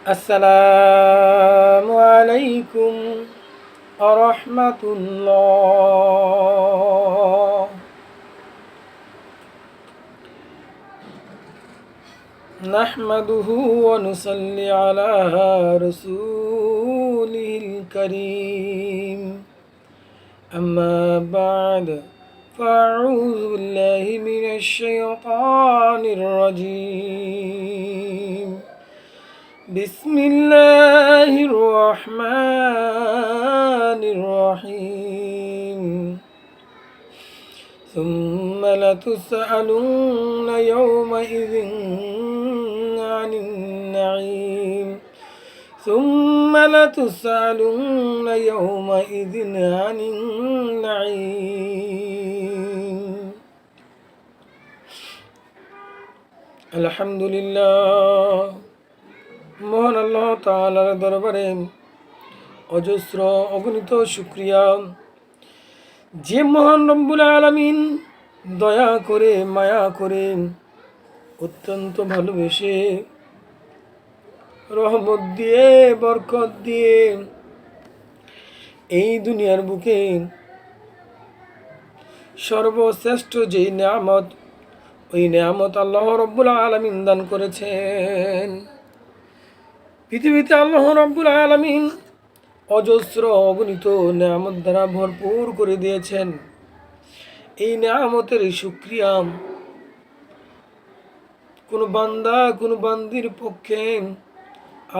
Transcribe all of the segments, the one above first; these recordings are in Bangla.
আসসালামু আলাইকুম আরহামাতুল্লাহ। নাহমাদুহু ওয়া নুসাল্লি আলা রাসূলিল কারীম। আম্মা বা'দ ফাআউযু বিল্লাহি মিনাশ শাইতানির রাজীম। بسم الله الرحمن الرحيم. ثم لتسألن يومئذ عن النعيم. ثم لتسألن يومئذ عن النعيم. الحمد لله। মহান আল্লাহ তাআলার দরবারে অজস্র অগণিত শুকরিয়া, যে মহান রব্বুল আলামিন দয়া করে মায়া করে অত্যন্ত ভালোবেসে রহমত দিয়ে বরকত দিয়ে এই দুনিয়ার বুকে সর্বশ্রেষ্ঠ যেই নেয়ামত, ওই নেয়ামত আল্লাহ রব্বুল আলামিন দান করেছেন। পৃথিবীতে আল্লাহ রাব্বুল আলামিন অজস্র অগণিত নেয়ামত দ্বারা ভরপুর করে দিয়েছেন। এই নেয়ামতের শুকরিয়া কোনো বান্দা কোনো বান্দির পক্ষে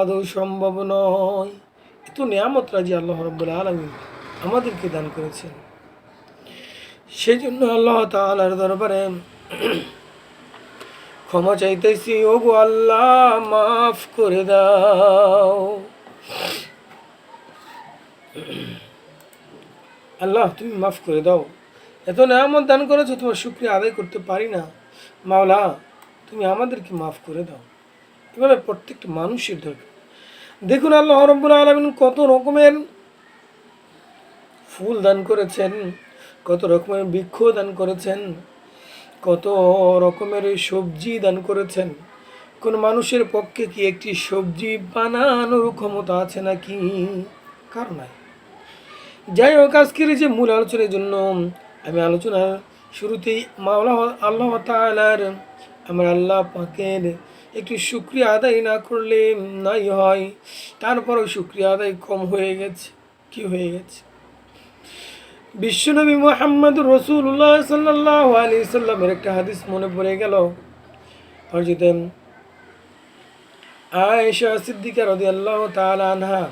আদৌ সম্ভব নয়। এত নেয়ামত রাজি আল্লাহ রাব্বুল আলামিন আমাদেরকে দান করেছেন। সেই জন্য আল্লাহ তাআলার দরবারে ক্ষমা চাইতেছি, ও গো আল্লাহ মাফ করে দাও। আল্লাহ তুমি মাফ করে দাও। এত নেয়ামত দান করেছো, তোমার শুকরিয়া আদায় করতে পারি না। মাওলা তুমি আমাদেরকে মাফ করে দাও। এভাবে প্রত্যেকটা মানুষের দরকার। দেখুন আল্লাহ রাব্বুল আলামিন কত রকমের ফুল দান করেছেন, কত রকমের বৃক্ষ দান করেছেন, কত রকমের সবজি দান করেছেন। কোন মানুষের পক্ষে কি একটি সবজি বানানোর ক্ষমতা আছে নাকি? কারণ নাই। যাই হোক, আজকের যে মূল আলোচনার জন্য আমি আলোচনার শুরুতেই মাওলা আল্লাহ তাআলার আমার আল্লাহ পাকের একটু শুকরিয়া আদায় না করলে নাই হয়। তারপরও শুকরিয়া আদায় কম হয়ে গেছে। কি হয়ে গেছে? বিশ্বনবী মুহাম্মদুর রাসূলুল্লাহ সাল্লাল্লাহু আলাইহি সাল্লামের একটা হাদিস মনে পড়ে গেল। হযরত আয়েশা সিদ্দিকা রাদিয়াল্লাহু তাআলা আনহা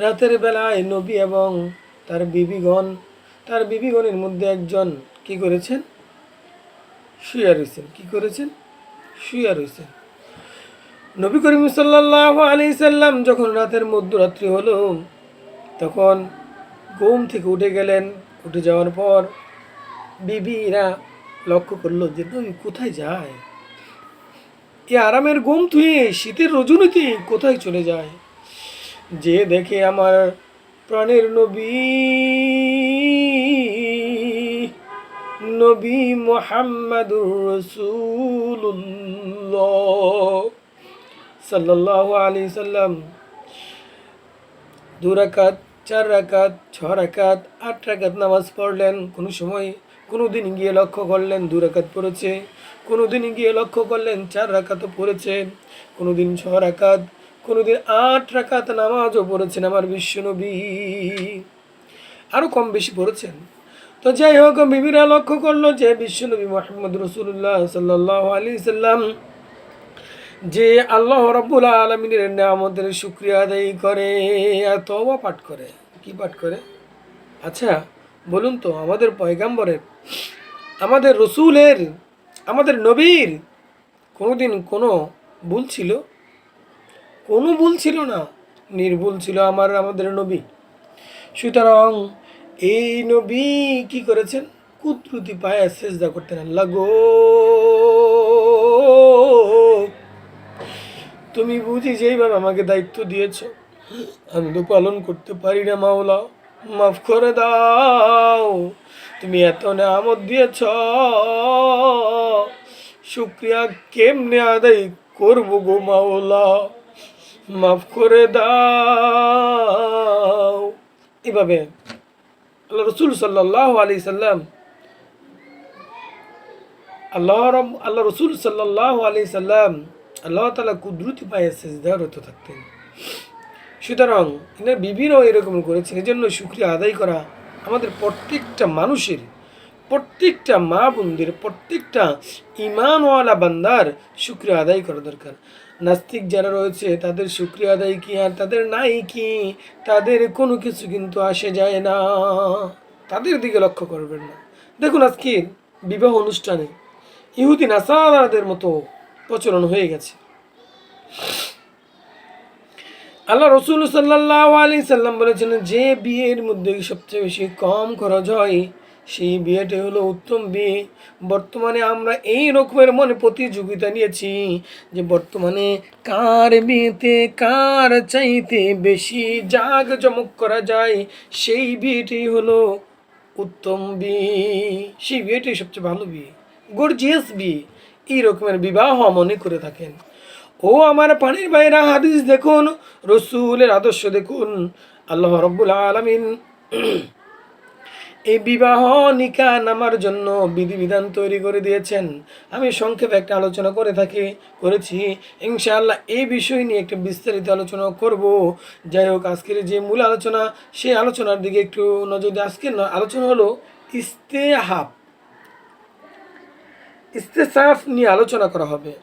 রাতের বেলায় নবী এবং তার বিবিগণের মধ্যে একজন কি করেছেন? শুয়ে রয়েছেন। কি করেছেন? শুয়ে রয়েছেন। নবী করিম সাল্লাল্লাহু আলাইহি সাল্লাম যখন রাতের মধ্যরাত্রি হলো, তখন ঘুম থেকে উঠে গেলেন। উঠে যাওয়ার পর বিবিরা লক্ষ্য করলো যে নবী কোথায় যায়। এই আরামের ঘুম থুয়ে শীতের রজনীতে কোথায় চলে যায়। যে দেখে আমার প্রাণের নবী মুহাম্মাদুর রাসূলুল্লাহ সাল্লাল্লাহু আলাইহি সাল্লাম 2 রাকাত, 4 রাকাত, 6 রাকাত, 8 রাকাত নামাজ পড়লেন। কোনো দিন গিয়ে লক্ষ্য করলেন 2 রাকাত পড়েছে, কোনো দিন গিয়ে লক্ষ্য করলেন 4 রাকাতও পড়েছে, কোনো দিন 6 রাকাত, কোনো দিন 8 রাকাত নামাজও পড়েছেন আমার বিশ্বনবী। আরও কম বেশি পড়েছেন। তো যাই হোক, বিবিরা লক্ষ্য করলো যে বিশ্বনবী মুহাম্মদ রাসূলুল্লাহ সাল্লাল্লাহু আলাইহি সাল্লাম যে আল্লাহ রাব্বুল আলামিনের নিয়ামতের শুকরিয়া আদায় করে আর তওবা পাঠ করে। কি পাঠ করে? আচ্ছা বলুন তো, আমাদের পয়গাম্বরের, আমাদের রসুলের, আমাদের নবীর কোনোদিন কোনো ভুল ছিল? কোনো ভুল ছিল না, নির্ভুল ছিল আমাদের নবী। সুতরাং এই নবী কি করেছেন? কুদরতি পায়ে সেজদা করতেন। আল্লাহ গো, তুমি বুঝি যেইভাবে আমাকে দায়িত্ব দিয়েছ আমি তো পালন করতে পারি না। মাওলা মাফ করে দাও। তুমি এত নেয়ামত দিয়েছ, শুকরিয়া কেমনে আদায় করবো গো মাওলা, মাফ করে দাও। এভাবে আল্লাহ রসুল সাল্লাল্লাহু আলাইহি সাল্লাম আল্লাহ রসুল সাল্লাল্লাহু আলাইহি সাল্লাম আল্লাহ তাআলা কুদরতি পায়ে সিজদারত থাকতেন। সুতরাং এনার বিভিন্ন এরকম করেছেন। এজন্য শুকরিয়া আদায় করা আমাদের প্রত্যেকটা মানুষের, প্রত্যেকটা মা বোনদের, প্রত্যেকটা ইমানওয়ালা বান্দার শুকরিয়া আদায় করা দরকার। নাস্তিক যারা রয়েছে তাদের শুকরিয়া আদায় কি আর তাদের নাই কি, তাদের কোনো কিছু কিন্তু আসে যায় না, তাদের দিকে লক্ষ্য করবেন না। দেখুন আজকে বিবাহ অনুষ্ঠানে ইহুদি নাসারাদের মতো প্রচলন হয়ে গেছে। আল্লাহ রসুল সাল্লাল্লাহু আলাইহি সাল্লাম বলেছেন, যে বিয়ের মধ্যে সবচেয়ে বেশি কম খরচ হয় সেই বিয়েটা হলো উত্তম বিয়ে। বর্তমানে আমরা এই রকমের মনে প্রতিযোগিতা নিয়েছি যে বর্তমানে কার বিয়েতে কার চাইতে বেশি জাঁকজমক করা যায় সেই বিয়েটাই হলো উত্তম বিয়ে, সেই বিয়েটাই সবচেয়ে ভালো বিয়ে, গর্জিয়াস বিয়ে। এই রকমের বিবাহ মনে করে থাকেন। ও আমার পানির ভাইরা, হাদিস দেখুন, রসুলের আদর্শ দেখুন। আল্লাহ রাব্বুল আলামিন এই বিবাহ নিকাহ নামার জন্য বিধিবিধান তৈরি করে দিয়েছেন। আমি সংক্ষেপে একটা আলোচনা করেছি। ইনশাআল্লাহ এই বিষয় নিয়ে একটা বিস্তারিত আলোচনা করব। যাই হোক, আজকের যে মূল আলোচনা, সেই আলোচনার দিকে একটু নজর দিই। আজকের আলোচনা হলো ইস্তেসাফ নিয়ে আলোচনা করা হবে।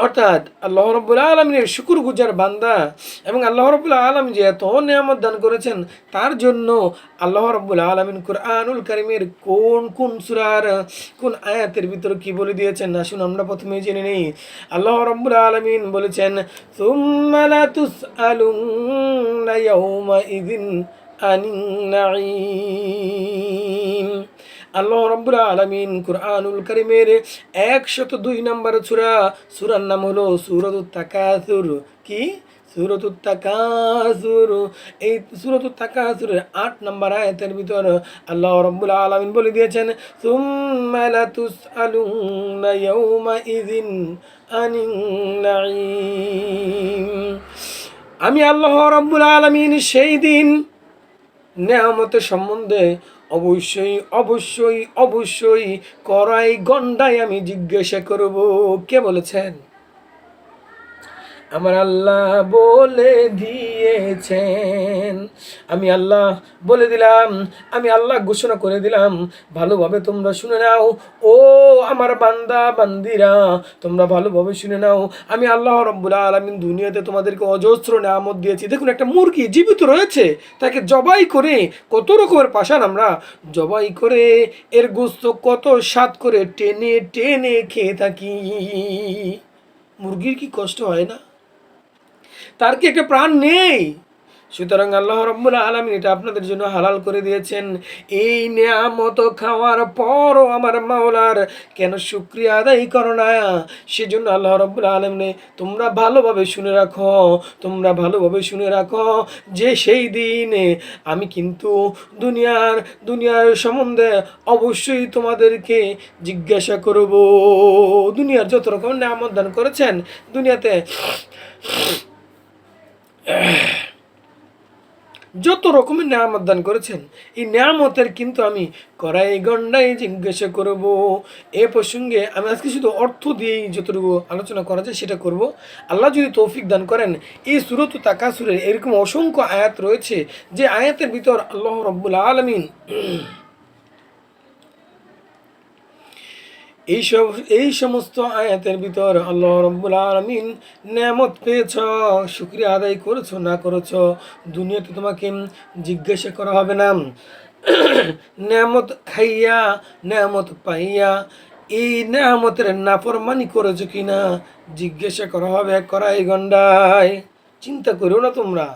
অর্থাৎ আল্লাহ রাব্বুল আলামিনের শুকরগুজার বান্দা এবং আল্লাহ রাব্বুল আলামিন যে এত নিয়ামত দান করেছেন তার জন্য আল্লাহ রাব্বুল আলামিন কুরআনুল কারীমের কোন কোন সূরার কোন আয়াতের ভিতর কি বলে দিয়েছেন, আসুন আমরা প্রথমে জেনে নেই। আল্লাহ রাব্বুল আলামিন বলেছেন, সুম্মা লা তুসআলুনা ইয়াওমা ইযিন আনিন নাঈম। আল্লাহ রাব্বুল আলামিন কুরআনুল কারীমের 102 নম্বর সূরার নাম হলো সূরাতুত তাকাসুর। কি? সূরাতুত তাকাসুর। এই সূরাতুত তাকাসুরের 8 নম্বর আয়াতের ভিতর আল্লাহ রাব্বুল আলামিন বলে দিয়েছেন, সুম্মা লা তুসআলুনা ইয়াওমা ইযিন আনিন নাঈম। আমি আল্লাহ রাব্বুল আলামিন সেই দিন নেয়ামতের সম্বন্ধে অবশ্যই অবশ্যই অবশ্যই কড়াই গন্ডায় আমি জিজ্ঞাসা করব। কে বলেছেন? আমার আল্লাহ বলে দিয়েছেন। আমি আল্লাহ বলে দিলাম, আমি আল্লাহ ঘোষণা করে দিলাম। ভালোভাবে তোমরা শুনে নাও, ও আমার বান্দা বান্দিরা, তোমরা ভালোভাবে শুনে নাও। আমি আল্লাহ রাব্বুল আলামিন দুনিয়াতে তোমাদেরকে অজস্র নিয়ামত দিয়েছি। দেখুন, একটা মুরগি জীবিত রয়েছে, তাকে জবাই করে, কত রকমের পাষাণ আমরা জবাই করে এর গোশত কত স্বাদ করে টেনে টেনে খেয়ে থাকি। মুরগির কি কষ্ট হয় না? তার কি একটা প্রাণ নেই? সুতরাং আল্লাহ রাব্বুল আলামিন এটা আপনাদের জন্য হালাল করে দিয়েছেন। এই নিয়ামত খাওয়ার পরও আমার মাওলার কেন শুকরিয়া আদায় করো না? সেজন্য আল্লাহ রাব্বুল আলামিন, তোমরা ভালোভাবে শুনে রাখো যে সেই দিনে আমি কিন্তু দুনিয়ার সম্বন্ধে অবশ্যই তোমাদেরকে জিজ্ঞাসা করব। দুনিয়ার যত রকম নিয়ামত দান করেছেন, দুনিয়াতে যত রকমের নিয়ামত দান করেছেন, এই নিয়ামতের কিন্তু আমি কড়াই গন্ডায় জিজ্ঞাসা করব। এ প্রসঙ্গে আমি আজকে শুধু অর্থ দিয়েই যতটুকু আলোচনা করা যায় সেটা করব। আল্লাহ যদি তৌফিক দান করেন, এই সূরাতুত তাকাসুরের এরকম অসংখ্য আয়াত রয়েছে যে আয়াতের ভিতর আল্লাহ রাব্বুল আলামিন এই সমস্ত আয়াতের ভিতর আল্লাহ রাব্বুল আলামিন নিয়ামত পেয়েছ, শুকরিয়া আদায় করেছো না করেছো দুনিয়াতে তোমাকে জিজ্ঞাসা করা হবে না। নিয়ামত খাইয়া, নিয়ামত পাইয়া এই নিয়ামতের নাফরমানি করেছো কিনা জিজ্ঞাসা করা হবে কড়াই গন্ডায়। চিন্তা করো না তোমরা।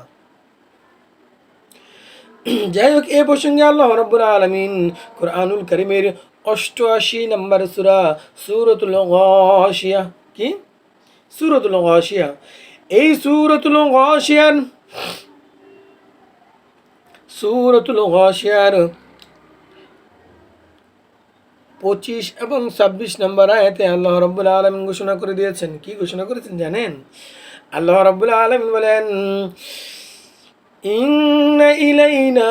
যাই হোক, এ প্রসঙ্গে আল্লাহ রাব্বুল আলামিন কুরআনুল কারীমের 88 নম্বর সূরাতুল গাশিয়া। কি? সূরাতুল গাশিয়া। এই সূরাতুল গাশিয়ার 25 এবং 26 নম্বর আয়াতে আল্লাহ রাব্বুল আলামিন ঘোষণা করে দিয়েছেন। কি ঘোষণা করেছেন জানেন? আল্লাহ রাব্বুল আলামিন বলেন, ইন্না ইলাইনা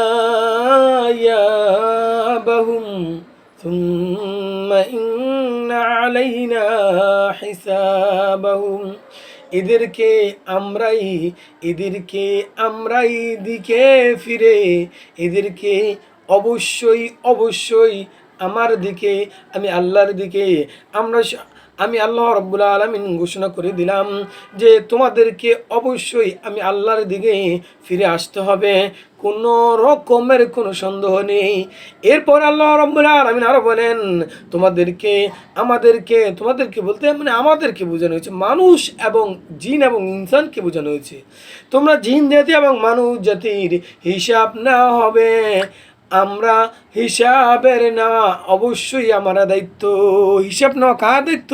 ইয়াবাহুম সুম্মা ইন্না আলাইনা হিসাবাহুম। এদেরকে আমরাই আমরাই দিকে ফিরে এদেরকে অবশ্যই অবশ্যই আমার দিকে, আমি আল্লাহর দিকে আমরা আমি আল্লাহ রাব্বুল আলামিন ঘোষণা করে দিলাম যে তোমাদেরকে অবশ্যই আমি আল্লাহর দিকে ফিরে আসতে হবে, কোনো রকমের কোনো সন্দেহ নেই। এরপর আল্লাহ রাব্বুল আলামিন আরো বলেন, তোমাদেরকে বলতে মানে আমাদেরকে বোঝানো হয়েছে, মানুষ এবং জিন এবং ইনসানকে বোঝানো হয়েছে। তোমরা জিন জাতি এবং মানুষ জাতির হিসাব নেওয়া হবে। আমরা হিসাবের নেওয়া অবশ্যই আমার দায়িত্ব। হিসাব নেওয়া কার দায়িত্ব?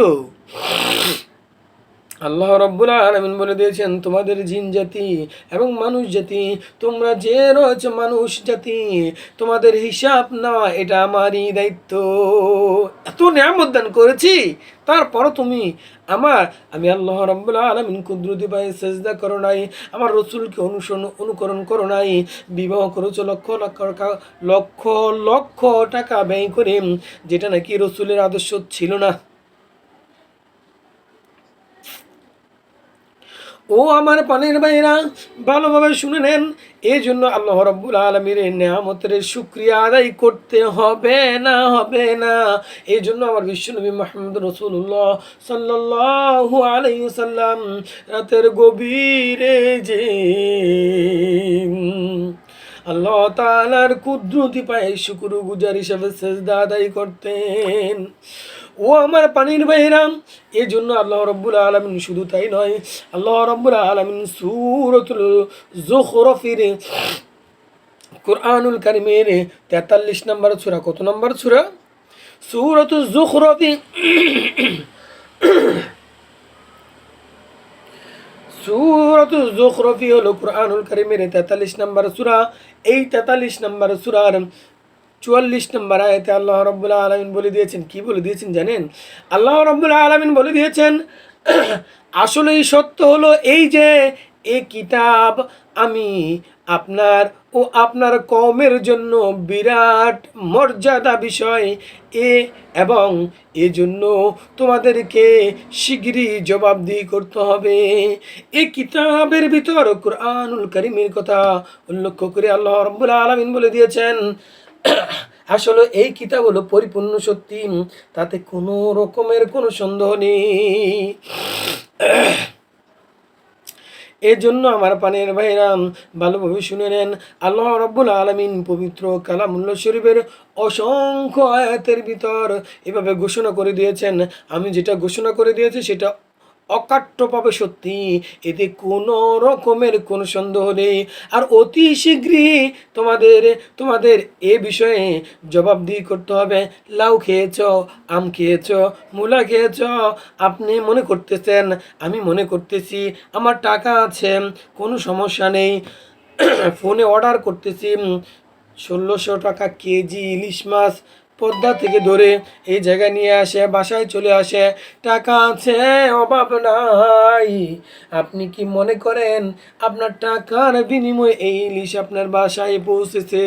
আল্লাহ রাব্বুল আলামিন বলে দিয়েছেন, তোমাদের জিন জাতি এবং মানুষ জাতি, তোমরা যে রয়েছে মানুষ জাতি, তোমাদের হিসাব নেওয়া এটা আমারই দায়িত্ব। এত নিয়ামত দান করেছি, তারপরও তুমি আমি আল্লাহ রাব্বুল আলামিন কুদরতি পায়ে সেজদা করো নাই, আমার রসুলকে অনুকরণ করো নাই, বিবাহ করেছো লক্ষ লক্ষ লক্ষ টাকা ব্যয় করে, যেটা নাকি রসুলের আদর্শ ছিল না। ও আমার পানির ভাইরা, ভালোভাবে শুনে নেন। এই জন্য আল্লাহ রাব্বুল আলামিনের নিয়ামতের শুকরিয়া আদায় করতে হবে না। এই জন্য আমার বিশ্বনবী মুহাম্মদ রাসূলুল্লাহ সাল্লাল্লাহু আলাইহি ওয়াসাল্লাম রাতের গভীরে যে আল্লাহ তাআলার কুদরতি পায়ে শুকরগুজার হিসেবে সেজদা আদায় করতেন। ও আমার পানির ভাইরা, এই জন্য আল্লাহ রাব্বুল আলামিন শুধু তাই নয়, আল্লাহ রাব্বুল আলামিন সূরাতুল যুখরুফের কুরআনুল কারীমের 43 নম্বর সূরা, কত নম্বর সূরা? সূরাতুল যুখরুফ, সূরাতুল যুখরুফ হলো কুরআনুল কারীমের 43 নম্বর সূরা। এই 43 নম্বর সূরার 44 নম্বর আয়াতে আল্লাহ রাব্বুল আলামিন বলে দিয়েছেন, কি বলে দিয়েছেন জানেন? আল্লাহ রাব্বুল আলামিন বলে দিয়েছেন, আসলেই সত্য হলো এই যে এই কিতাব আমি আপনার ও আপনার কওমের জন্য বিরাট মর্যাদা বিষয়, এবং এজন্য তোমাদেরকে শীঘ্রই জবাবদিহি করতে হবে। এই কিতাবের ভিতর কুরআনুল কারীমের কথা উল্লেখ করে আল্লাহ রাব্বুল আলামিন বলে দিয়েছেন, আসলে এই কিতাব হলো পরিপূর্ণ সত্যি, তাতে কোনো রকমের কোনো সন্দেহ নেই। এই জন্য আমার পানের ভাইরাম, ভালোভাবে শুনে নেন। আল্লাহ রাব্বুল আলামিন পবিত্র কালামুল্লাহ শরীফের অসংখ্য আয়াতের ভিতর এভাবে ঘোষণা করে দিয়েছেন, আমি যেটা ঘোষণা করে দিয়েছি সেটা অকাট্যভাবে সত্যি, এতে কোনো রকমের কোনো সন্দেহ নেই। আর অতি শীঘ্রই তোমাদের এ বিষয়ে জবাবদিহি করতে হবে। লাউ খেয়েছ, আম খেয়েছ, মূলা খেয়েছ, আপনি মনে করতেছেন, আমি মনে করতেছি আমার টাকা আছে, কোনো সমস্যা নেই, ফোনে অর্ডার করতেছি 1600 টাকা কেজি ইলিশ মাছ পদ্মা থেকে ধরে এই জায়গায় নিয়ে আসে, বাসায় চলে আসে, টাকা আছে, অভাব নাই। আপনি কি মনে করেন আপনার টাকার বিনিময়ে এই ইলিশ আপনার বাসায় পৌঁছেছে?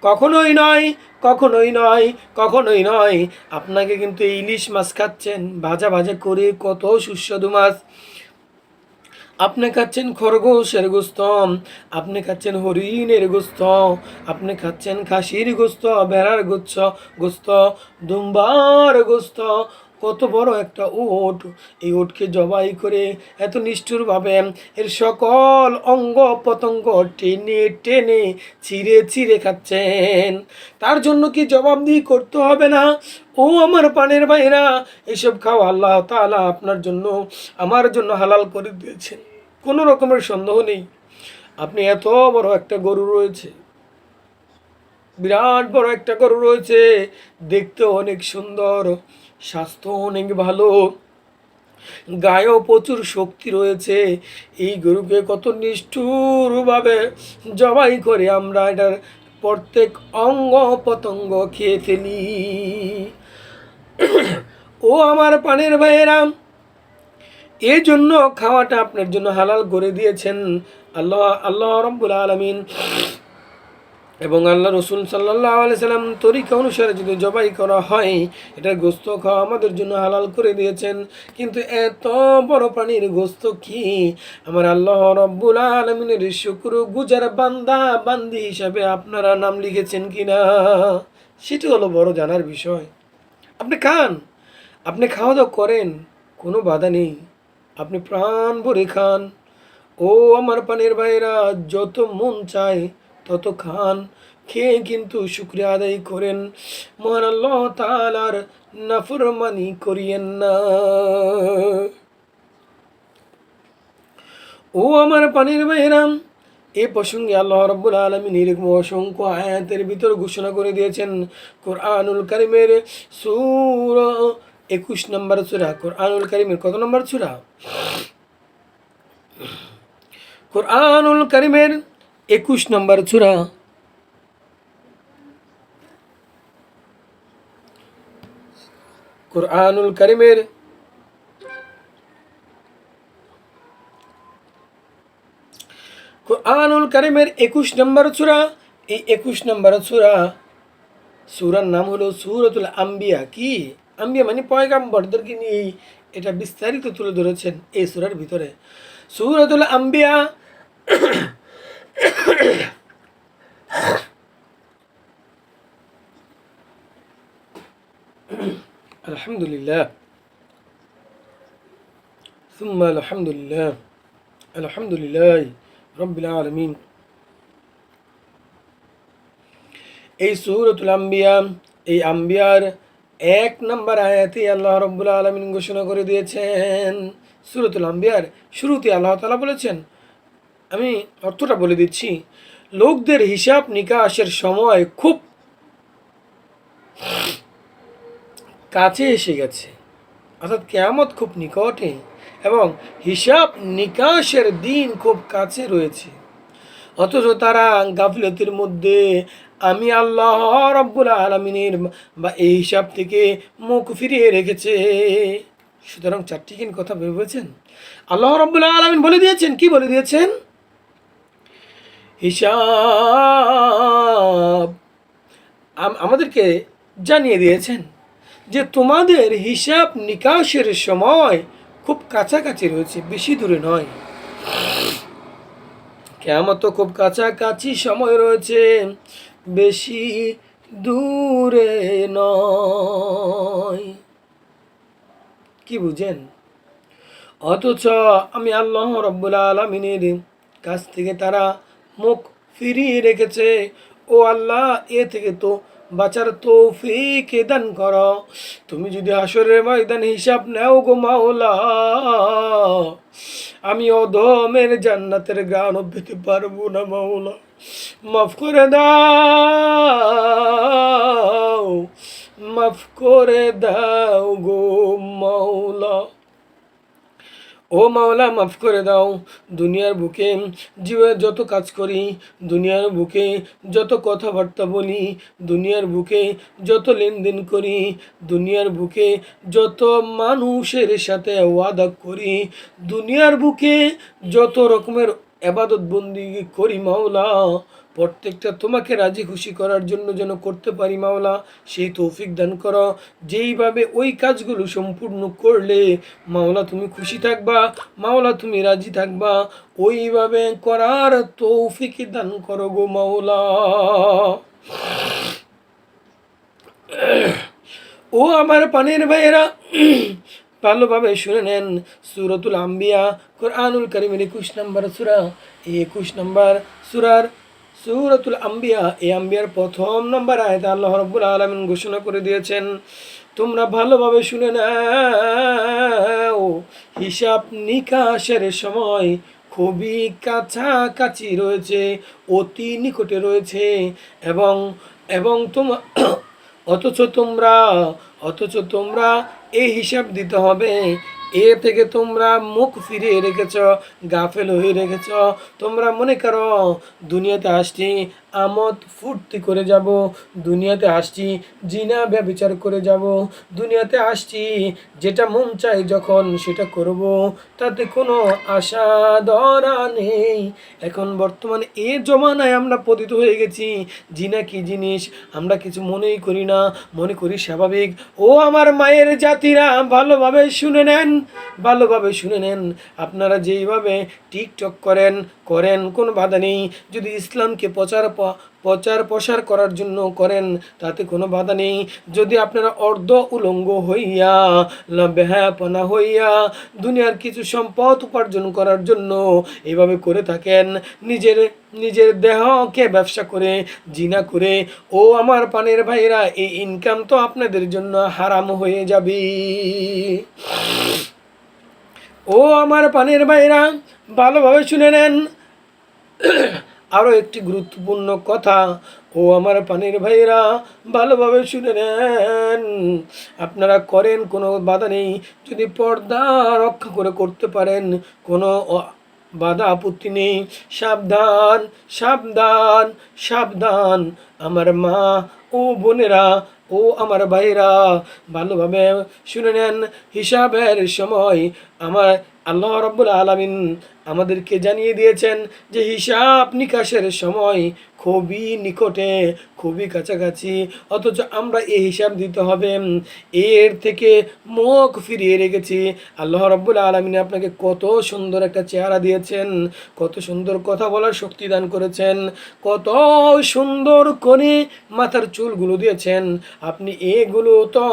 কখনোই নয়, কখনোই নয়, কখনোই নয়। আপনাকে কিন্তু এই ইলিশ মাছ খাচ্ছেন ভাজা ভাজা করে, কত সুস্বাদু মাছ। আপনি খাচ্ছেন খরগোশের গোস্ত, আপনি খাচ্ছেন হরিণের গোস্ত, আপনি খাচ্ছেন খাসির গোস্ত, ভেড়ার গোস্ত, দুম্বার গোস্ত, কত বড় একটা উট, এই উটকে জবাই করে এত নিষ্ঠুরভাবে এর সকল অঙ্গ প্রত্যঙ্গ টেনে টেনে ছিঁড়ে ছিঁড়ে খাচ্ছেন। তার জন্য কি জবাবদিহি করতে হবে না? ও আমার পানের ভাইরা, এসব খাওয়া আল্লাহ তাআলা আপনার জন্য আমার জন্য হালাল করে দিয়েছেন, কোনো রকমের সন্দেহ নেই। আপনি এত বড় একটা গরু রয়েছে, বিরাট বড় একটা গরু রয়েছে, দেখতে অনেক সুন্দর, স্বাস্থ্য অনেক ভালো, গায়েও প্রচুর শক্তি রয়েছে। এই গরুকে কত নিষ্ঠুরভাবে জবাই করে আমরা এটার প্রত্যেক অঙ্গ প্রত্যঙ্গ খেয়ে ফেলি। ও আমার পানের ভাইয়েরা, এই জন্য খাওয়াটা আপনার জন্য হালাল করে দিয়েছেন আল্লাহ রাব্বুল আলামিন এবং আল্লাহ রসুল সাল্লাল্লাহু আলাইহি সাল্লাম তরিকা অনুসারে যদি জবাই করা হয়, এটার গোস্ত খাওয়া আমাদের জন্য হালাল করে দিয়েছেন। কিন্তু এত বড় প্রাণীর গোস্ত কি আমার আল্লাহ রাব্বুল আলামিনের শুকরগুজার বান্দা বান্দি হিসাবে আপনারা নাম লিখেছেন কিনা, সেটা হলো বড় জানার বিষয়। আপনি খান, আপনি খাওয়া দাওয়া করেন, কোনো বাধা নেই, আপনি প্রাণ ভরে খান। ও আমার পানের ভাইয়েরা, যত মন চায় তত খান, খেয়ে কিন্তু শুকরিয়া আদায় করেন, মহান আল্লাহ তাআলার নাফরমানি করিয়েন না। ও আমার পানের ভাইয়েরা, এ প্রসঙ্গে আল্লাহ রাব্বুল আলামিন এরকম অসংখ্য আয়াতের ভিতর ঘোষণা করে দিয়েছেন। কোরআনুল কারীমের সূরা 21 নম্বর সূরা, কোরআনুল কারীমের কত নম্বর সূরা? কোরআনুল কারীমের 21 নম্বর সূরা। কোরআনুল কারীমের কোরআনুল কারীমের 21 নম্বর সূরা। এই 21 নম্বর সূরার নাম হলো সূরাতুল আম্বিয়া। কি আম্বিয়া মানে পয়গাম্বরদেরকে নিয়ে এটা বিস্তারিত তুলে ধরেছেন এই সূরার ভিতরে। সূরাতুল আম্বিয়া আলহামদুলিল্লাহ সুম্মা আলহামদুলিল্লাহ, আলহামদুলিল্লাহ রাব্বিল আলামিন। এই সূরাতুল আম্বিয়া, এই আম্বিয়ার 1 নম্বর আয়াতে আল্লাহ রাব্বুল আলামিন ঘোষণা করে দিয়েছেন। সূরাতুল আম্বিয়ার শুরুতে আল্লাহ তাআলা বলেছেন, আমি অর্থটা বলে দিচ্ছি, লোকদের হিসাব নিকাশের সময় খুব কাছে এসে গেছে, অর্থাৎ কিয়ামত খুব নিকটে এবং হিসাব নিকাশের দিন খুব কাছে রয়েছে, অথচ তারা গাফিলতির মধ্যে আমি আল্লাহ রাব্বুল আলামিনের বা এই হিসাব থেকে মুখ ফিরিয়ে রেখেছে। সুতরাং চারটি কথা ভেবেছেন, আল্লাহ রাব্বুল আলামিন বলে দিয়েছেন, কি বলে দিয়েছেন? হিসাব আমাদেরকে জানিয়ে দিয়েছেন যে তোমাদের হিসাব নিকাশের সময় খুব কাছাকাছি রয়েছে, বেশি দূরে নয়। কিয়ামত তো খুব কাছাকাছি সময় রয়েছে, বেশি দূরে নয়। কি বুঝেন? অথচ আমি আল্লাহ রাব্বুল আলামিনের কাছ থেকে তারা মুখ ফিরিয়ে রেখেছে। ও আল্লাহ, এ থেকে তো বাঁচার তৌফিক দান করো। তুমি যদি হাসরের ময়দানে হিসাব নাও গো মাওলা, আমি অধমের জান্নাতের গান পেতে পারবো না মাওলা, মাফ করে দাও, মাফ করে দাও গো মাওলা। ও মাওলা, মাফ করে দাও। দুনিয়ার বুকে জীবে যত কাজ করি, দুনিয়ার বুকে যত কথাবার্তা বলি, দুনিয়ার বুকে যত লেনদেন করি, দুনিয়ার বুকে যত মানুষের সাথে ওয়াদা করি, দুনিয়ার বুকে যত রকমের ইবাদত বন্দেগী করি মাওলা, প্রত্যেকটা তোমাকে রাজি খুশি করার জন্য যেন করতে পারি মাওলা, সেই তৌফিক দান করো। যেইভাবে ওই কাজগুলো সম্পূর্ণ করলে মাওলা তুমি খুশি থাকবা, মাওলা তুমি রাজি থাকবা, ওইভাবে করার তৌফিক দান করো গো মাওলা। ও আমার পানের ভাইয়েরা, ভালোভাবে শুনে নেন। সূরাতুল আম্বিয়া, কোরআনুল কারীমের 21 নম্বর সূরা। এই 21 নম্বর সূরাতুল আম্বিয়া, এই আম্বিয়ার 1 নম্বর আয়াতে আল্লাহ রাব্বুল আলামিন ঘোষণা করে দিয়েছেন, তোমরা ভালোভাবে শুনে নাও, হিসাব নিকাশের সময় খুবই কাছাকাছি রয়েছে, অতি নিকটে রয়েছে, এবং এবং অথচ তোমরা এই হিসাব দিতে হবে, এ থেকে তোমরা মুখ ফিরিয়ে রেখেছ, গাফেল হয়ে রেখেছ। তোমরা মনে করো দুনিয়াতে আসছি আমোদ ফুর্তি করে যাব। দুনিয়াতে আসছি জিনা ব্যভিচার করে যাব। দুনিয়াতে আসছি যেটা মন চাই যখন সেটা করব, তাতে কোনো আশা ধরা নেই। এখন বর্তমানে এই জমানায় আমরা পতিত হয়ে গেছি। জিনা কি জিনিস আমরা কিছু মনেই করি না, মনে করি স্বাভাবিক। ও আমার মায়ের জাতিরা, ভালোভাবে শুনে নেন, ভালোভাবে শুনে নেন। আপনারা যেইভাবে টিকটক করেন করেন, কোনো বাধা নেই। যদি ইসলামকে প্রচার প্রসার করার জন্য করেন, তাতে কোনো বাধা নেই। যদি আপনারা অর্ধ উলঙ্গ হইয়া বেহায়াপনা হইয়া দুনিয়ার কিছু সম্পদ উপার্জন করার জন্য এভাবে করে থাকেন, নিজের নিজের দেহকে ব্যবসা করে, জিনা করে, ও আমার পানের ভাইরা, এই ইনকাম তো আপনাদের জন্য হারাম হয়ে যাবে। ও আমার পানের ভাইরা, ভালোভাবে শুনে নেন। আরও একটি গুরুত্বপূর্ণ কথা, ও আমার পানির ভাইরা, ভালোভাবে শুনে নেন। আপনারা করেন, কোনো বাধা নেই। যদি পর্দা রক্ষা করে করতে পারেন, কোনো বাধা আপত্তি নেই। সাবধান, সাবধান, সাবধান আমার মা ও বোনেরা, ও আমার ভাইরা, ভালোভাবে শুনে নেন। হিসাবের সময় আমার আল্লাহ রাব্বুল আলামিন আমাদেরকে জানিয়ে দিয়েছেন যে হিসাব নিকাশের সময় খুবই নিকটে, খুবই কাছাকাছি। অথচ আমরা এই হিসাব দিতে হবে, এর থেকে মুখ ফিরিয়ে রেখেছি। আল্লাহ রাব্বুল আলামিন আপনাকে কত সুন্দর একটা চেহারা দিয়েছেন, কত সুন্দর কথা বলার শক্তি দান করেছেন, কত সুন্দর করে মাথার চুলগুলো দিয়েছেন। আপনি এগুলো তো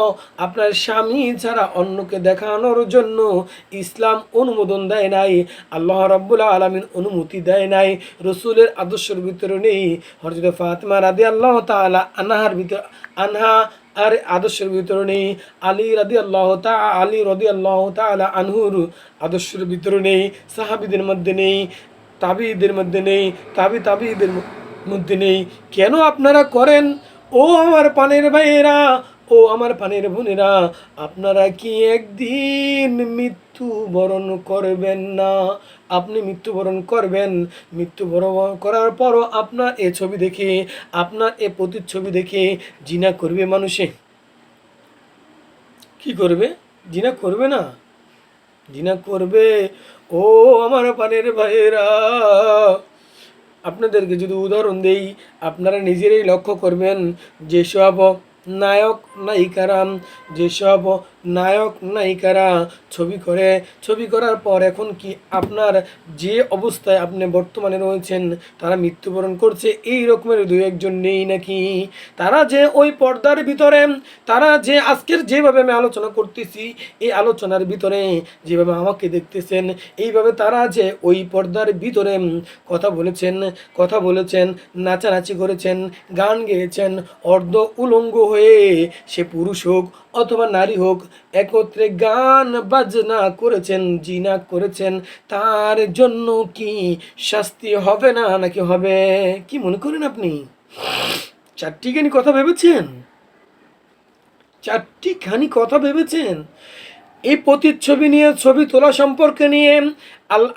আপনার স্বামী ছাড়া অন্যকে দেখানোর জন্য ইসলাম অনুমোদন দেয় নাই, আল্লাহ রাব্বুল আলামিন অনুমতি দেয় নাই, রসুলের আদর্শের ভিতরে নেই। হযরত ফাতিমা রাদিয়াল্লাহু তাআলা আনহা আর আদর্শের ভিতরে নেই, আলী রাদিয়াল্লাহু তাআলা আনহুর আদর্শের ভিতরে নেই, সাহাবীদের মধ্যে নেই, তাবিঈদের মধ্যে নেই, তাবিঈদের মধ্যে নেই। কেন আপনারা করেন? ও আমার পানের ভাইয়েরা, ও আমার পানের বোনেরা, আপনারা কি একদিন মৃত্যুবরণ করবেন না? আপনি মৃত্যুবরণ করবেন। মৃত্যুবরণ করার পরও আপনার এ ছবি দেখে, আপনার এ প্রতিচ্ছবি দেখে জিনা করবে মানুষে? কি করবে? জিনা করবে না? জিনা করবে। ও আমার পানের ভাইয়েরা, আপনাদেরকে যদি উদাহরণ দেই, আপনারা নিজেরাই লক্ষ্য করবেন, যেসব নায়ক নায়িকারা যেসব নায়ক নায়িকারা ছবি করার পর এখন কি আপনার যে অবস্থায় আপনি বর্তমানে রয়েছেন, তারা মৃত্যুবরণ করছে, এই রকমের দু একজন নেই নাকি? তারা যে ওই পর্দার ভিতরে, তারা যে আজকের যেভাবে আমি আলোচনা করতেছি, এই আলোচনার ভিতরে যেভাবে আমাকে দেখতেছেন, এইভাবে তারা যে ওই পর্দার ভিতরে কথা বলেছেন, নাচানাচি করেছেন, গান গেয়েছেন, অর্ধ উলঙ্গ হয়ে, সে পুরুষ হোক অথবা নারী হোক, একত্রে গান বাজনা করেছেন, জিনা করেছেন, তার জন্য কি শাস্তি হবে না নাকি হবে? কি মনে করেন আপনি? চারটিখানি কথা ভেবেছেন? চারটিখানি কথা ভেবেছেন? এই প্রতিচ্ছবি নিয়ে, ছবি তোলা সম্পর্কে নিয়ে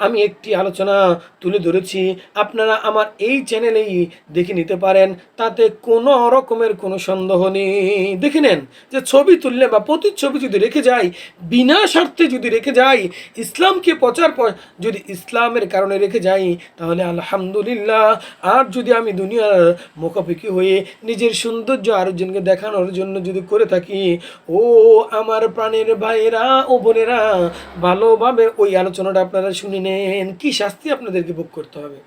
আমি একটি আলোচনা তুলে ধরেছি, আপনারা আমার এই চ্যানেলেই দেখে নিতে পারেন, তাতে কোনো রকমের কোনো সন্দেহ নেই। দেখে নেন যে ছবি তুললে বা প্রতিচ্ছবি যদি রেখে যাই, বিনা স্বার্থে যদি রেখে যাই, ইসলামকে যদি ইসলামের কারণে রেখে যাই, তাহলে আলহামদুলিল্লাহ। আর যদি আমি দুনিয়ার মুখাপেক্ষি হয়ে নিজের সৌন্দর্য আরেকজনকে দেখানোর জন্য যদি করে থাকি, ও আমার প্রাণের ভাইয়েরা ও বোনেরা, ভালোভাবে ওই আলোচনাটা আপনারা শুনে নেন, কি শাস্তি আপনাদেরকে ভোগ করতে হবে।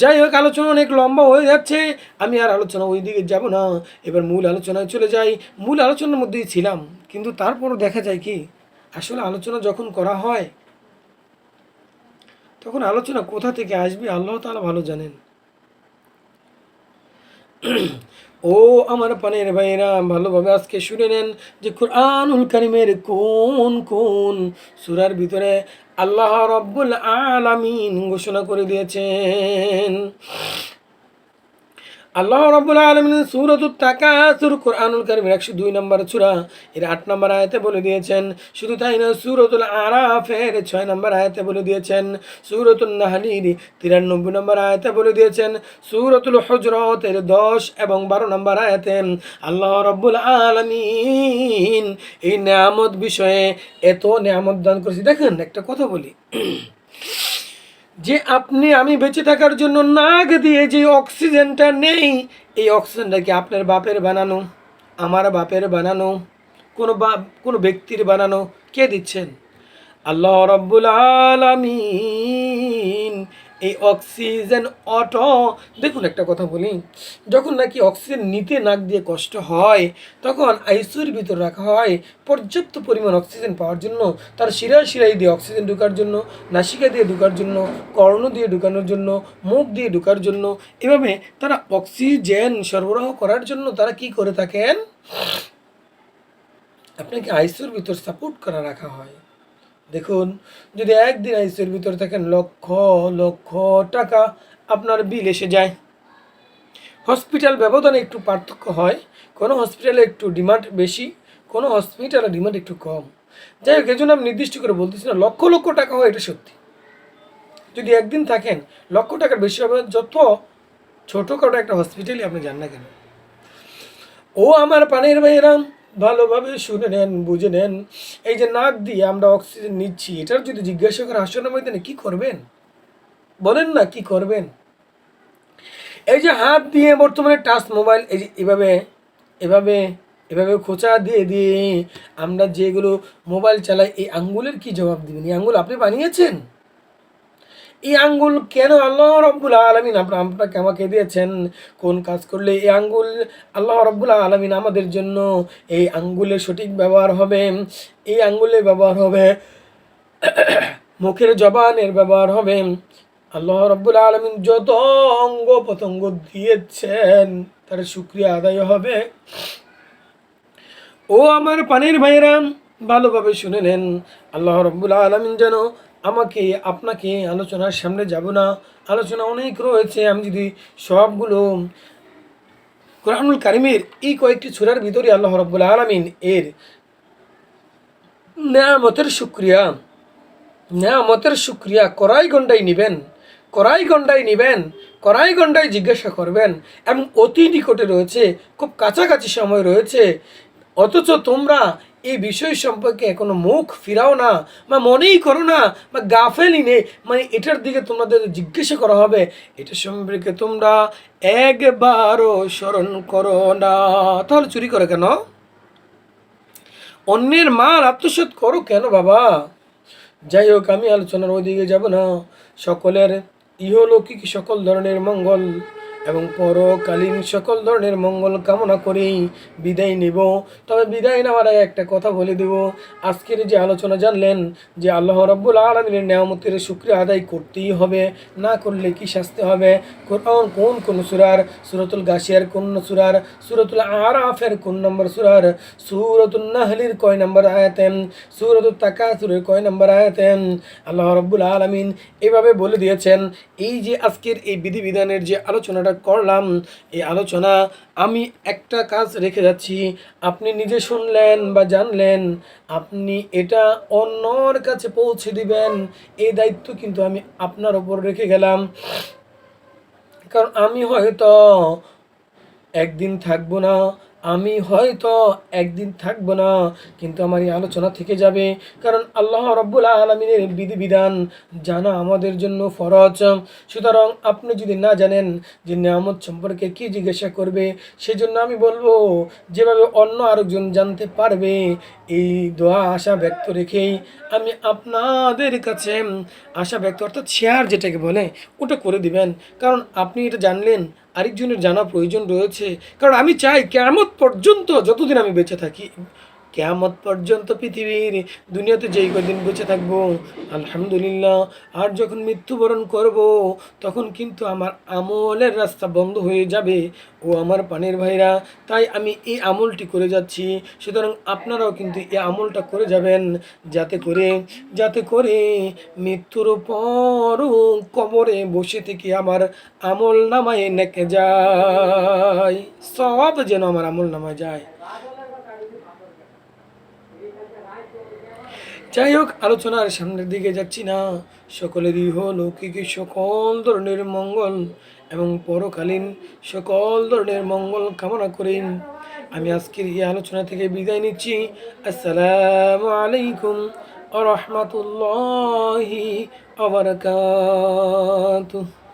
যাই হোক, আলোচনা অনেক লম্বা হয়ে যাচ্ছে, আমি আর আলোচনা ওই দিকে যাব না, এবার মূল আলোচনায় চলে যাই। মূল আলোচনার মধ্যেই ছিলাম, কিন্তু তারপরও দেখা যায় কি, আসলে আলোচনা যখন করা হয়, তখন আলোচনা কোথা থেকে আসবে আল্লাহ তাআলা ভালো জানেন। ও আমার পানের ভাইয়েরা, ভালোভাবে আজকে শুনে নেন যে কুরআনুল কারীমের কোন কোন সূরার ভিতরে আল্লাহ রাব্বুল আলামিন ঘোষণা করে দিয়েছেন। আল্লাহ রাব্বুল আলামিন সূরাতুত তাকাসুর কোরআনুল কারীমের 102 নম্বর সূরা এর 8 নম্বর আয়াতে বলে দিয়েছেন। শুধু তাই না, সূরাতুল আরাফের 6 নম্বর আয়াতে বলে দিয়েছেন, সূরাতুন নাহলির 93 নম্বর আয়াতে বলে দিয়েছেন, সূরাতুল হুজরাতের 10 এবং 12 নম্বর আয়াতে আল্লাহ রাব্বুল আলামিন এই নিয়ামত বিষয়ে এত নিয়ামত দান করেছে। দেখেন একটা কথা বলি, যে আপনি আমি বেঁচে থাকার জন্য নাক দিয়ে যে অক্সিজেনটা নেই, এই অক্সিজেনটা কি আপনার বাপের বানানো, আমার বাপের বানানো, কোনো ব্যক্তির বানানো? কে দিচ্ছেন? আল্লাহ রাব্বুল আলামিন এই অক্সিজেন অটো। দেখুন একটা কথা বলি, যখন নাকি অক্সিজেন নিতে নাক দিয়ে কষ্ট হয়, তখন আইসিইউর ভিতর রাখা হয় পর্যাপ্ত পরিমাণ অক্সিজেন পাওয়ার জন্য, তার শিরায় শিরায় দিয়ে অক্সিজেন ঢোকার জন্য, নাসিকা দিয়ে ঢোকার জন্য, কর্ণ দিয়ে ঢোকানোর জন্য, মুখ দিয়ে ঢোকার জন্য। এভাবে তারা অক্সিজেন সরবরাহ করার জন্য তারা কি করে থাকেন? আপনাকে আইসিইউর ভিতর সাপোর্ট করা রাখা হয়। দেখুন, যদি একদিন আইসিইউর ভিতরে থাকেন, লক্ষ লক্ষ টাকা আপনার বিল এসে যায়। হসপিটাল ব্যবধানে একটু পার্থক্য হয়, কোনো হসপিটালে একটু ডিমান্ড বেশি, কোনো হসপিটালে ডিমান্ড একটু কম। যাই হোক, এই জন্য আমি নির্দিষ্ট করে বলতেছি না লক্ষ লক্ষ টাকা হয়, এটা সত্যি। যদি একদিন থাকেন, লক্ষ টাকার বেশি হবে, যত ছোটোখাটো একটা হসপিটালে আপনি যান না কেন। ও আমার পানির ভাইয়েরাম, ভালোভাবে শুনে নেন, বুঝে নেন, এই যে নাক দিয়ে আমরা অক্সিজেন নিচ্ছি, এটার যদি জিজ্ঞাসা করে আসন্ন ময়দানে কী করবেন? বলেন না কি করবেন? এই যে হাত দিয়ে বর্তমানে টাচ মোবাইল, এই যে এভাবে এভাবে এভাবে খোঁচা দিয়ে দিয়ে আমরা যেগুলো মোবাইল চালাই, এই আঙ্গুলের কি জবাব দিবেন? এই আঙ্গুল আপনি বানিয়েছেন? এই আঙ্গুল কেন আল্লাহ রাব্বুল আলামিন আপনাকে আমাকে দিয়েছেন? কোন কাজ করলে এই আঙ্গুল আল্লাহ রাব্বুল আলামিন আমাদের জন্য এই আঙ্গুলের সঠিক ব্যবহার হবে? এই আঙ্গুলের ব্যবহার হবে, মুখের জবানের ব্যবহার হবে। আল্লাহ রাব্বুল আলামিন যত অঙ্গ প্রত্যঙ্গ দিয়েছেন তার শুকরিয়া আদায় হবে। ও আমার পানির ভাইয়েরা, ভালোভাবে শুনে নেন, আল্লাহ রাব্বুল আলামিন যেন আমাকে আপনাকে, আলোচনার সামনে যাব না, আলোচনা অনেক রয়েছে, আমি যদি সবগুলো কোরআনুল কারিমের এই কয়েকটি সূরার ভিতরে আল্লাহ রাব্বুল আলামিন এর নেয়ামতের শুকরিয়া কড়াই গন্ডাই নেবেন, কড়াই গন্ডাই জিজ্ঞাসা করবেন, এবং অতি নিকটে রয়েছে, খুব কাছাকাছি সময় রয়েছে, অথচ তোমরা এই বিষয় সম্পর্কে এখনো মুখ ফিরাও না, বা মনেই করো না, বা গাফেলই নেই, মানে এটার দিকে তোমাদের জিজ্ঞাসা করা হবে, এটা সম্পর্কে তোমরা একবারও স্মরণ করো না। তাহলে চুরি করে কেন? অন্যের মাল আত্মসাৎ করো কেন বাবা? যাই হোক, আমি আলোচনার ওইদিকে যাব না। সকলের ইহলৌকিক সকল ধরনের মঙ্গল এবং পরকালীন সকল ধরনের মঙ্গল কামনা করেই বিদায় নেব। তবে বিদায় নেওয়ার আগে একটা কথা বলে দেব, আজকের যে আলোচনা জানলেন যে আল্লাহ রাব্বুল আলামিনের নেয়ামতের শুকরিয়া আদায় করতেই হবে, না করলে কি শাস্তি হবে। কোন সূরার? সূরাতুল গাশিয়ার কোন সূরার? সূরাতুল আরাফের কোন নম্বর সূরার? সূরাতুন নাহলির কয় নম্বর আয়াতে? সূরাতুত তাকাসুরের কয় নম্বর আয়াতে? আল্লাহ রাব্বুল আলামিন এভাবে বলে দিয়েছেন। এই যে আজকের এই বিধিবিধানের যে আলোচনাটা করলাম, এই আলোচনা আমি একটা কাজ রেখে যাচ্ছি, আপনি নিজে শুনলেন বা জানলেন, আপনি এটা অন্যর কাছে পৌঁছে দিবেন, এই দায়িত্ব কিন্তু আমি আপনার ওপর রেখে গেলাম। কারণ আমি হয়তো একদিন থাকবো না, কিন্তু আমার এই আলোচনা থেকে যাবে। কারণ আল্লাহ রাব্বুল আলামিনের বিধিবিধান জানা আমাদের জন্য ফরজ। সুতরাং আপনি যদি না জানেন যে নিয়ামত সম্পর্কে কি জিজ্ঞাসা করবে, সেজন্য আমি বলবো যেভাবে অন্য আরেকজন জানতে পারবে, এই দোয়া আশা ব্যক্ত রেখেই আমি আপনাদের কাছে আশা ব্যক্ত, অর্থাৎ শেয়ার যেটাকে বলে, ওটা করে দিবেন। কারণ আপনি এটা জানলেন, আরেকজনের জানা প্রয়োজন রয়েছে। কারণ আমি চাই কিয়ামত পর্যন্ত, যতদিন আমি বেঁচে থাকি, কিয়ামত পর্যন্ত পৃথিবীর দুনিয়াতে যেই কদিন বেঁচে থাকবো আলহামদুলিল্লাহ, আর যখন মৃত্যুবরণ করব তখন কিন্তু আমার আমলের রাস্তা বন্ধ হয়ে যাবে। ও আমার পানির ভাইরা, তাই আমি এই আমলটি করে যাচ্ছি। সুতরাং আপনারাও কিন্তু এই আমলটা করে যাবেন, যাতে করে মৃত্যুর পরও কবরে বসে থেকে আমার আমল নামায় নেকে যায়, সব যেন আমার আমল নামায় যায়। যাই হোক, আলোচনার সামনের দিকে যাচ্ছি না। সকলেরই লৌকিক সকল ধরনের মঙ্গল এবং পরকালীন সকল ধরনের মঙ্গল কামনা করি আমি আজকের এই আলোচনা থেকে বিদায় নিচ্ছি। আসসালামু আলাইকুম ওয়া রাহমাতুল্লাহি ওয়া বারাকাতুহু।